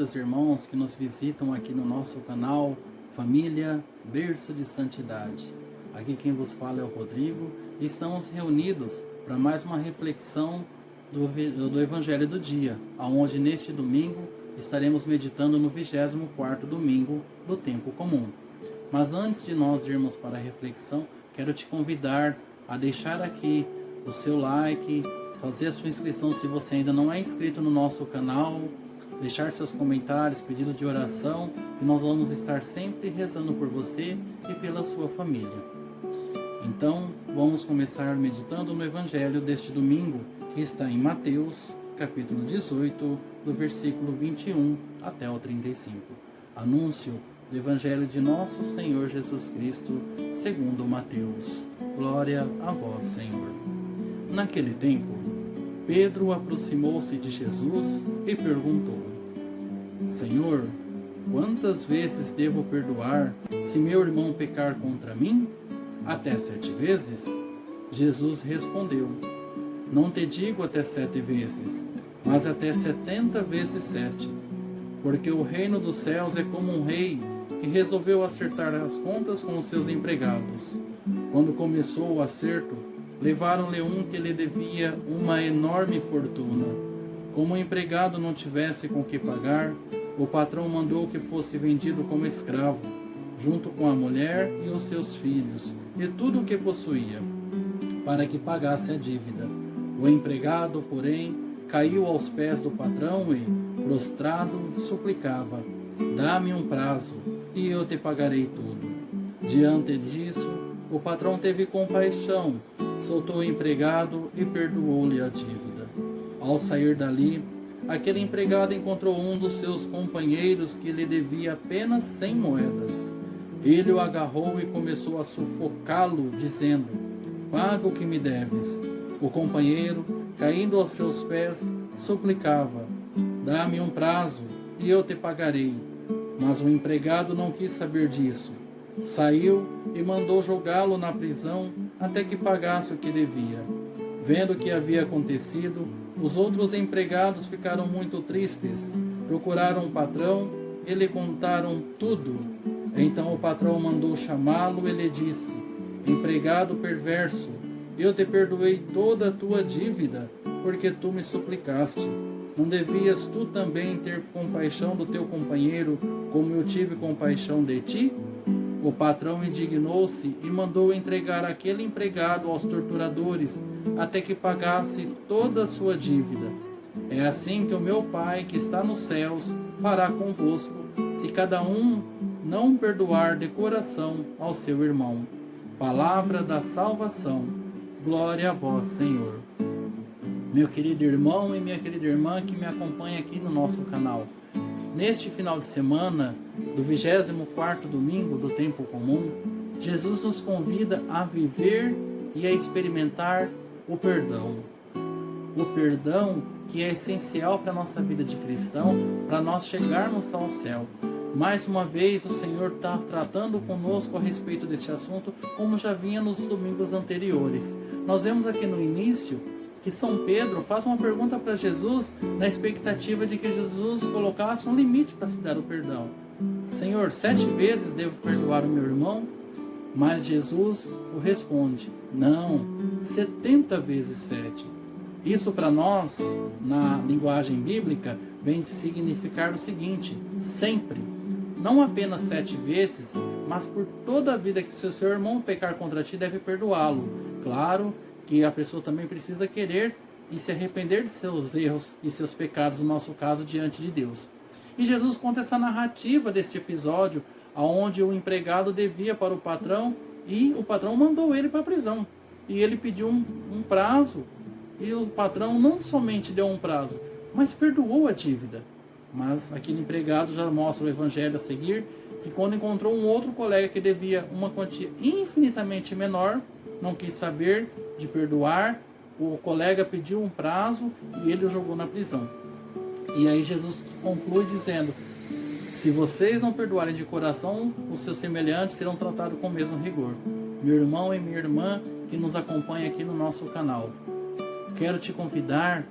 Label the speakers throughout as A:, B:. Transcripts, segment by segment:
A: queridos irmãos que nos visitam aqui no nosso canal Família Berço de Santidade. Aqui quem vos fala é o Rodrigo e estamos reunidos para mais uma reflexão do Evangelho do dia, onde neste domingo estaremos meditando no 24º domingo do tempo comum. Mas antes de nós irmos para a reflexão, quero te convidar a deixar aqui o seu like, fazer a sua inscrição se você ainda não é inscrito no nosso canal, deixar seus comentários, pedido de oração, que nós vamos estar sempre rezando por você e pela sua família. Então, vamos começar meditando no Evangelho deste domingo, que está em Mateus, capítulo 18, do versículo 21 até o 35. Anúncio do Evangelho de nosso Senhor Jesus Cristo, segundo Mateus. Glória a vós, Senhor. Naquele tempo, Pedro aproximou-se de Jesus e perguntou: Senhor, quantas vezes devo perdoar se meu irmão pecar contra mim? Até 7 vezes? Jesus respondeu: Não te digo até 7 vezes, mas até 70 vezes 7. Porque o reino dos céus é como um rei que resolveu acertar as contas com os seus empregados. Quando começou o acerto, levaram-lhe um que lhe devia uma enorme fortuna. Como o empregado não tivesse com que pagar, o patrão mandou que fosse vendido como escravo, junto com a mulher e os seus filhos, e tudo o que possuía, para que pagasse a dívida. O empregado, porém, caiu aos pés do patrão e, prostrado, suplicava: Dá-me um prazo, e eu te pagarei tudo. Diante disso, o patrão teve compaixão, soltou o empregado e perdoou-lhe a dívida. Ao sair dali, aquele empregado encontrou um dos seus companheiros que lhe devia apenas 100 moedas. Ele o agarrou e começou a sufocá-lo, dizendo: Paga o que me deves. O companheiro, caindo aos seus pés, suplicava: Dá-me um prazo, e eu te pagarei. Mas o empregado não quis saber disso. Saiu e mandou jogá-lo na prisão até que pagasse o que devia. Vendo o que havia acontecido, os outros empregados ficaram muito tristes. Procuraram o patrão e lhe contaram tudo. Então o patrão mandou chamá-lo e lhe disse: Empregado perverso, eu te perdoei toda a tua dívida, porque tu me suplicaste. Não devias tu também ter compaixão do teu companheiro, como eu tive compaixão de ti? O patrão indignou-se e mandou entregar aquele empregado aos torturadores, até que pagasse toda a sua dívida. É assim que o meu Pai, que está nos céus, fará convosco, se cada um não perdoar de coração ao seu irmão. Palavra da salvação. Glória a vós, Senhor. Meu querido irmão e minha querida irmã que me acompanha aqui no nosso canal. Neste final de semana, do 24º domingo do tempo comum, Jesus nos convida a viver e a experimentar o perdão. O perdão que é essencial para a nossa vida de cristão, para nós chegarmos ao céu. Mais uma vez o Senhor está tratando conosco a respeito deste assunto, como já vinha nos domingos anteriores. Nós vemos aqui no início que São Pedro faz uma pergunta para Jesus na expectativa de que Jesus colocasse um limite para se dar o perdão. Senhor, 7 vezes devo perdoar o meu irmão? Mas Jesus o responde: não, 70 vezes 7. Isso para nós, na linguagem bíblica, vem significar o seguinte: sempre. Não apenas 7 vezes, mas por toda a vida que se o seu irmão pecar contra ti, deve perdoá-lo. Claro que a pessoa também precisa querer e se arrepender de seus erros e seus pecados, no nosso caso, diante de Deus. E Jesus conta essa narrativa desse episódio, onde o empregado devia para o patrão e o patrão mandou ele para a prisão. E ele pediu um prazo e o patrão não somente deu um prazo, mas perdoou a dívida. Mas aquele empregado, já mostra o evangelho a seguir, que quando encontrou um outro colega que devia uma quantia infinitamente menor, não quis saber de perdoar, o colega pediu um prazo e ele o jogou na prisão. E aí Jesus conclui dizendo: se vocês não perdoarem de coração, os seus semelhantes serão tratados com o mesmo rigor. Meu irmão e minha irmã que nos acompanha aqui no nosso canal, quero te convidar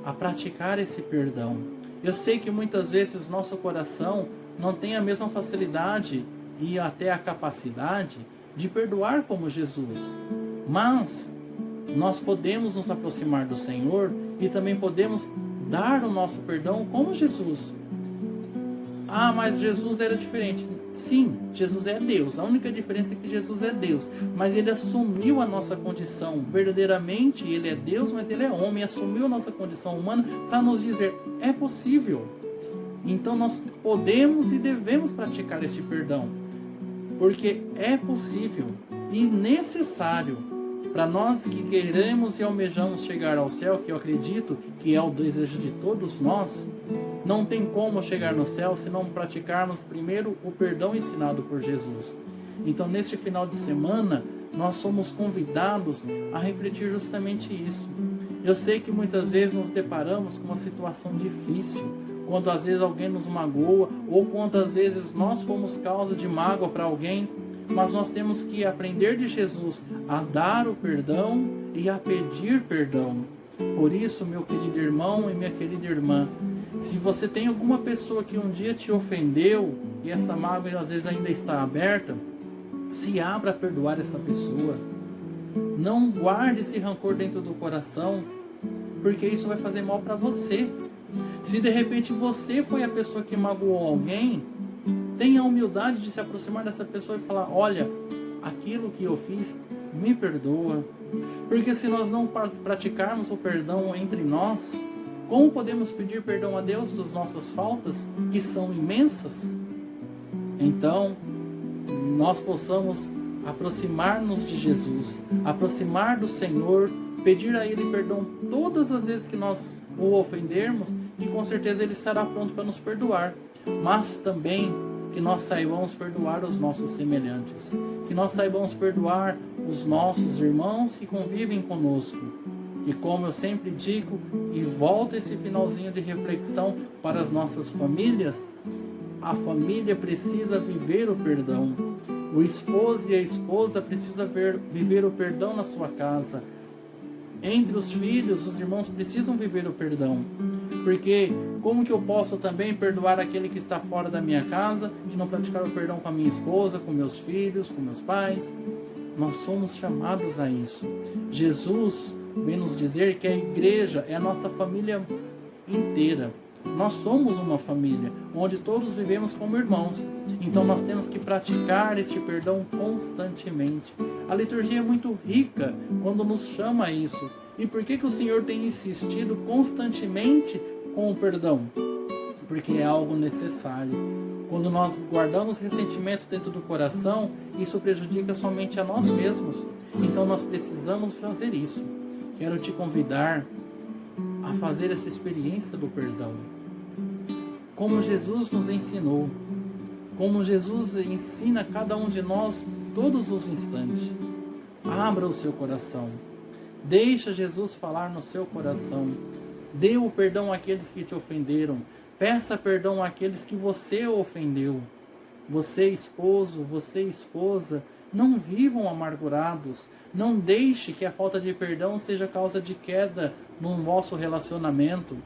A: a praticar esse perdão. Eu sei que muitas vezes nosso coração não tem a mesma facilidade e até a capacidade de perdoar como Jesus. Mas nós podemos nos aproximar do Senhor e também podemos dar o nosso perdão como Jesus. Ah, mas Jesus era diferente. Sim, Jesus é Deus. A única diferença é que Jesus é Deus. Mas Ele assumiu a nossa condição. Verdadeiramente Ele é Deus, mas Ele é homem. Assumiu a nossa condição humana para nos dizer, é possível. Então nós podemos e devemos praticar este perdão. Porque é possível e necessário para nós que queremos e almejamos chegar ao céu, que eu acredito que é o desejo de todos nós. Não tem como chegar no céu se não praticarmos primeiro o perdão ensinado por Jesus. Então, neste final de semana, nós somos convidados a refletir justamente isso. Eu sei que muitas vezes nos deparamos com uma situação difícil, quando às vezes alguém nos magoa, ou quantas vezes nós fomos causa de mágoa para alguém, mas nós temos que aprender de Jesus a dar o perdão e a pedir perdão. Por isso, meu querido irmão e minha querida irmã, se você tem alguma pessoa que um dia te ofendeu e essa mágoa às vezes ainda está aberta, se abra a perdoar essa pessoa. Não guarde esse rancor dentro do coração, porque isso vai fazer mal para você. Se de repente você foi a pessoa que magoou alguém, tenha a humildade de se aproximar dessa pessoa e falar, olha, aquilo que eu fiz, me perdoa. Porque se nós não praticarmos o perdão entre nós, como podemos pedir perdão a Deus das nossas faltas, que são imensas? Então, nós possamos aproximar-nos de Jesus, aproximar do Senhor, pedir a Ele perdão todas as vezes que nós o ofendermos, e com certeza Ele estará pronto para nos perdoar. Mas também que nós saibamos perdoar os nossos semelhantes, que nós saibamos perdoar os nossos irmãos que convivem conosco. E como eu sempre digo, e volto esse finalzinho de reflexão para as nossas famílias, a família precisa viver o perdão. O esposo e a esposa precisam viver o perdão na sua casa. Entre os filhos, os irmãos precisam viver o perdão. Porque como que eu posso também perdoar aquele que está fora da minha casa e não praticar o perdão com a minha esposa, com meus filhos, com meus pais? Nós somos chamados a isso. Jesus vem nos dizer que a igreja é a nossa família inteira. Nós somos uma família, onde todos vivemos como irmãos. Então nós temos que praticar este perdão constantemente. A liturgia é muito rica quando nos chama a isso. E por que o Senhor tem insistido constantemente com o perdão? Porque é algo necessário. Quando nós guardamos ressentimento dentro do coração, isso prejudica somente a nós mesmos. Então nós precisamos fazer isso. Quero te convidar a fazer essa experiência do perdão. Como Jesus nos ensinou. Como Jesus ensina a cada um de nós todos os instantes. Abra o seu coração. Deixa Jesus falar no seu coração. Dê o perdão àqueles que te ofenderam. Peça perdão àqueles que você ofendeu. Você, esposo, você, esposa, não vivam amargurados. Não deixe que a falta de perdão seja causa de queda no vosso relacionamento.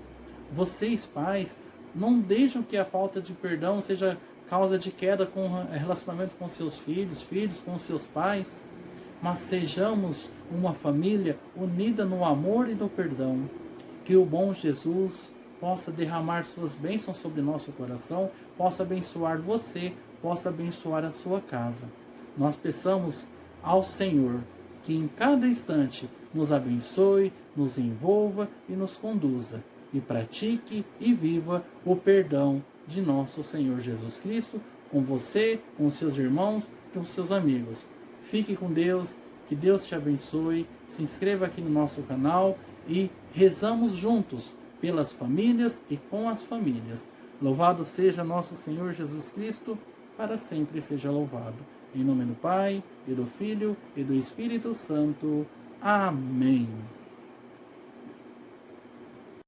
A: Vocês, pais, não deixem que a falta de perdão seja causa de queda com o relacionamento com seus filhos, filhos com seus pais. Mas sejamos uma família unida no amor e no perdão. Que o bom Jesus possa derramar suas bênçãos sobre nosso coração, possa abençoar você, possa abençoar a sua casa. Nós peçamos ao Senhor que em cada instante nos abençoe, nos envolva e nos conduza. E pratique e viva o perdão de nosso Senhor Jesus Cristo com você, com os seus irmãos, com os seus amigos. Fique com Deus, que Deus te abençoe. Se inscreva aqui no nosso canal e rezamos juntos pelas famílias e com as famílias. Louvado seja nosso Senhor Jesus Cristo, para sempre seja louvado. Em nome do Pai, e do Filho, e do Espírito Santo. Amém.